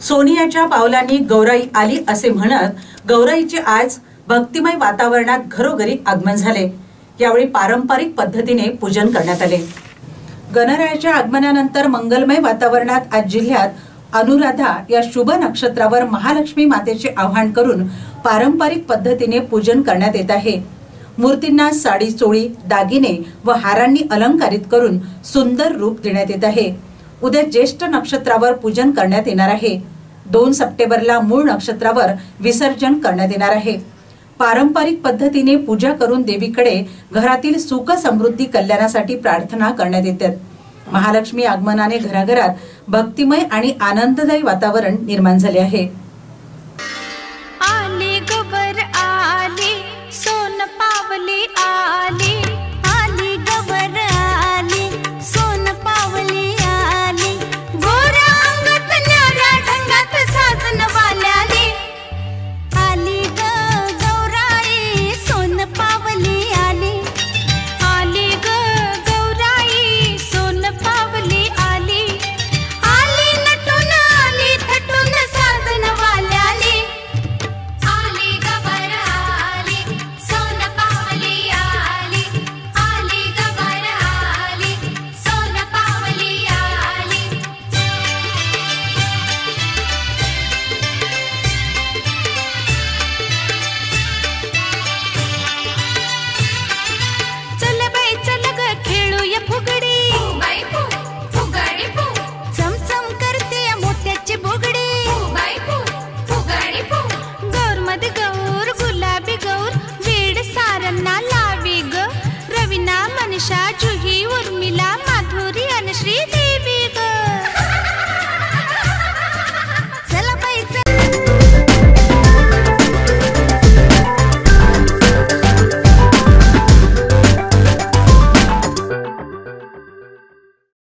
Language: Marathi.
सोनियाच्या पावलांनी गौराई आली असे म्हणत गौराईचे आज भक्तिमय वातावरणात घरोघरी आगमन झाले। यावेळी पारंपरिक पद्धतीने पूजन करण्यात आले। गणरायाच्या आगमनानंतर मंगलमय वातावरणात आज जिल्ह्यात अनुराधा या शुभ नक्षत्रावर महालक्ष्मी मातेचे आवाहन करून पारंपरिक पद्धतीने पूजन करण्यात येत आहे। मूर्तींना साडी चोळी दागिने व हारांनी अलंकारित करून सुंदर रूप देण्यात येत आहे। उद्या ज्येष्ठ नक्षत्रावर पूजन करण्यात येणार आहे। 2 सप्टेंबरला मूळ नक्षत्रावर विसर्जन करण्यात येणार आहे। पारंपरिक पद्धतीने पूजा करून देवीकडे घरातील सुख समृद्धी कल्याणासाठी प्रार्थना करण्यात येतात। महालक्ष्मी आगमनाने घराघरात भक्तिमय आणि आनंददायी वातावरण निर्माण झाले आहे।